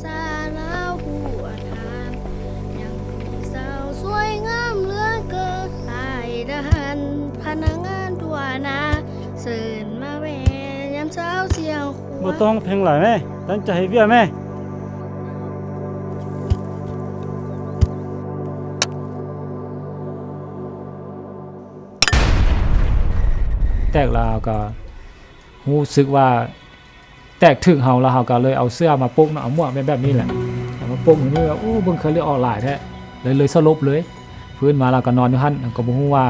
ษาลาวผู้อาทานยังมีสาวสวยงามเหลือเกินอายทหารพนักงานทั่วหน้าเสิร์นมาแว่ยามเช้าเสียงขว บ่ต้องเพ่งหลายแม่ตั้งใจให้เวียแม่แตกลาวก็รู้สึกว่าแตกถึงเฮาแล้วเฮาก็เลยเอาเสื้อมาปกเนาะเอาหมวกแบบนี้แหละเอามาปกอย่างนี้ว่าโอ้เบิ่งเคยเลยออกหลายแท้เลยสลบเลยฟื้นมาแล้วก็นอนอยู่หั่นก็บ่ฮู้ว่า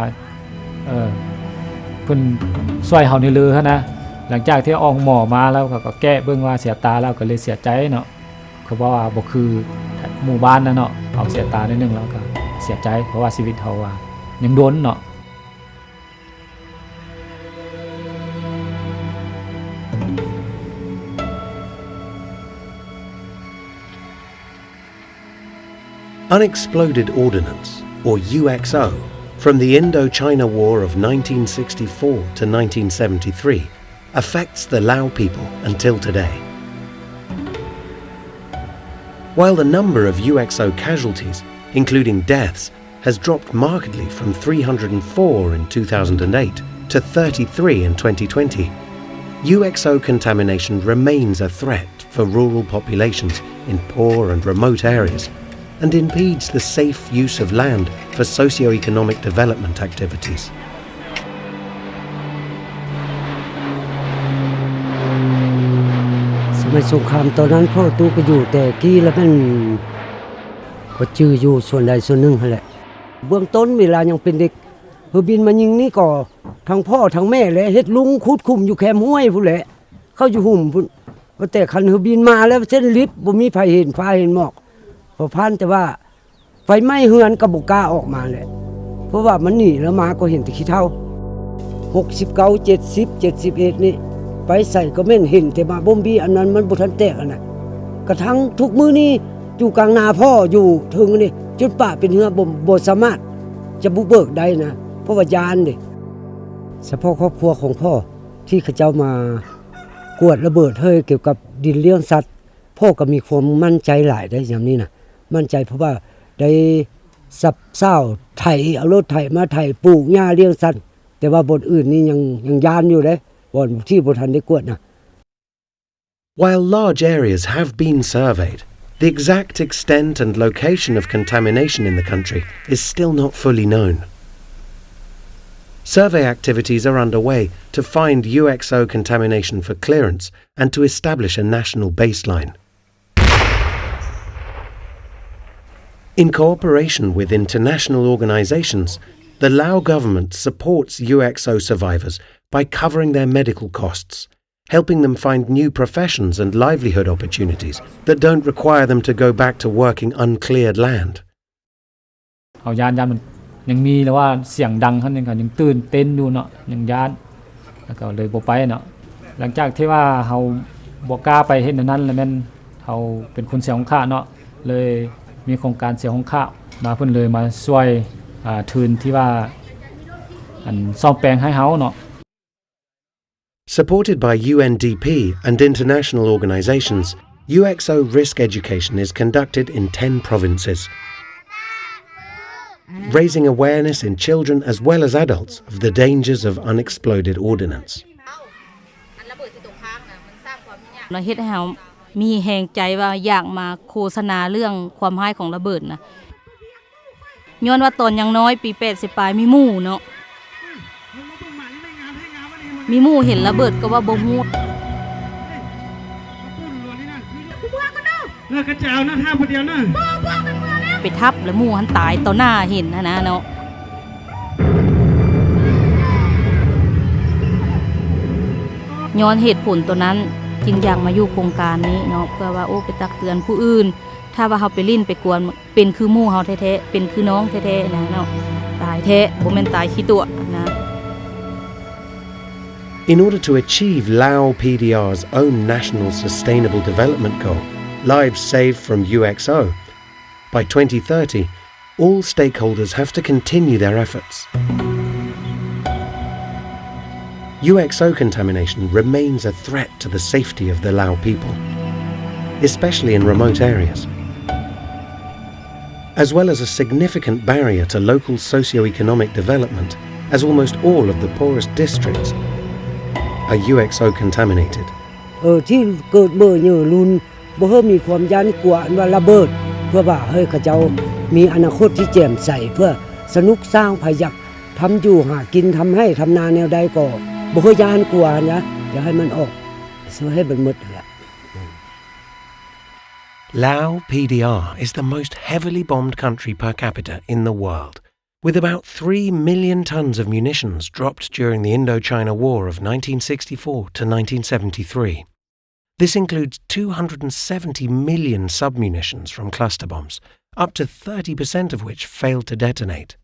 เพิ่นช่วยเฮานี่เลยนะหลังจากที่ออกหมอมาแล้วก็แก้เบิ่งว่าเสียตาแล้วก็เลยเสียใจเนาะเพราะว่าบ่คือหมู่บ้านนะเนาะเอาเสียตานิดนึงแล้วก็เสียใจเพราะว่าชีวิตเฮาว่ายังโดนเนาะUnexploded ordnance, or UXO, from the Indochina War of 1964 to 1973, affects the Lao people until today. While the number of UXO casualties, including deaths, has dropped markedly from 304 in 2008 to 33 in 2020, UXO contamination remains a threat for rural populations in poor and remote areas, and impedes the safe use of land for socio-economic development activities. สมัยสงครามตอนนั้นพ่อตู้ก็อยู่แต่กี้แล้วมันก็จื้ออยู่ส่วนใดส่วนหนึ่งนั่นแหละเบื้องต้นเวลายังเป็นเด็กเฮอบินมายิงนี่ก็ทั้งพ่อทั้งแม่และเฮ็ดลุงคุดคุมอยู่แคมห้วยพุ่นแหละเข้าอยู่หุ่มพุ่นว่าแต่คันเฮอบินมาแล้วเส้นลิฟต์บ่มีไผเห็นฟ้าเห็นหมอกพอพันแต่ว่าไฟไหม้เฮือนก็บ่กล้าออกมาแหละเพราะว่ามันหนีแล้วมาก็เห็นแต่ขี้เถ้า69 70 71นี่ไปใส่ก็แม่นเห็นแต่มาบ่มบี้อันนั้นมันบ่ทันแตกอันน่ะกระทั่งทุกมื้อนี้อยู่กลางนาพ่ออยู่ถึงนี่จนป่าเป็นเหือบ่สามารถจะบุกเบิกได้นะเพราะว่ายานนี่เฉพาะครอบครัวของพ่อที่เขาเจ้ามากวดระเบิดเฮ้ยเกี่ยวกับดินเลี้ยงสัตว์พ่อก็มีความมั่นใจหลายได้อย่างนี้นะมั่นใจเพราะว่าได้สับเศร้าไถเอารถไถมาไถปลูกหญ้าเลี้ยงสัตว์แต่ว่าบนอื่นนี่ยังยานอยู่เลยบนที่บ่ทันได้กวดนะ While large areas have been surveyed, the exact extent and location of contamination in the country is still not fully known. Survey activities are underway to find UXO contamination for clearance and to establish a national baseline. In cooperation with international organizations, the Lao government supports UXO survivors by covering their medical costs, helping them find new professions and livelihood opportunities that don't require them to go back to working uncleared land. เอายานมันยังมีแล้วว่าเสียงดังคั่นนึงก็ยังตื่นเต้นอยู่เนาะยังยานแล้วก็เลยบ่ไปเนาะหลังจากที่ว่าเฮาบ่กล้าไปเฮ็ดนั้นแล้วแม่นเฮาเป็นคนเสียของข้าเนาะเลยมีโครงการเสียของข้ามาเพิ่นเลยมาช่วยทุนที่ว่าอันซ่อมแปลงให้เฮาเนาะ Supported by UNDP and international organizations, UXO risk education is conducted in 10 provinces, raising awareness in children as well as adults of the dangers of unexploded ordnance. เราเฮ็ดให้เฮามีแรงใจว่าอยากมาโฆษณาเรื่องความร้ายของระเบิดนะย้อนว่าตอนยังน้อยปี80ปลายมีหมู่เนาะมีหมู่เห็นระเบิดก็ว่าบ่ฮู้เลิกกระเจ้านะท่าผู้เดียวนะไปทับแล้วหมู่หันตายต่อหน้าเห็นนะเนาะย้อนเหตุผลตัวนั้นจึงอยากมาอยู่โครงการนี้เนาะเพื่อว่าโอ้ไปตักเตือนผู้อื่นถ้าว่าเฮาไปลิ้นไปกวนเป็นคือหมู่เฮาแท้ๆเป็นคือน้องแท้ๆนะเนาะตายแท้บ่แม่นตายขี้ตัวนะ In order to achieve Lao PDR's own national sustainable development goal, lives saved from UXO, by 2030, all stakeholders have to continue their efforts. UXO contamination remains a threat to the safety of the Lao people. especially in remote areas. As well as a significant barrier to local socio-economic development, as almost all of the poorest districts are UXO contaminated. ที่เกิดเบอร์เยอะรุนบ่เฮามีความยันกลัวอันว่าระเบิดเพื่อว่าเฮ้ยเขาเจ้ามีอนาคตที่แจ่มใสเพื่อสนุกสร้างพยักทำอยู่หากินทำให้ทำนาแนวใดก็บ่เคยยานกลัวนะอย่าให้มันออกสิให้มันหมดนั่นแหละ Lao PDR is the most heavily bombed country per capita in the world, with about 3 million tons of munitions dropped during the Indochina War of 1964 to 1973. This includes 270 million submunitions from cluster bombs, up to 30% of which failed to detonate.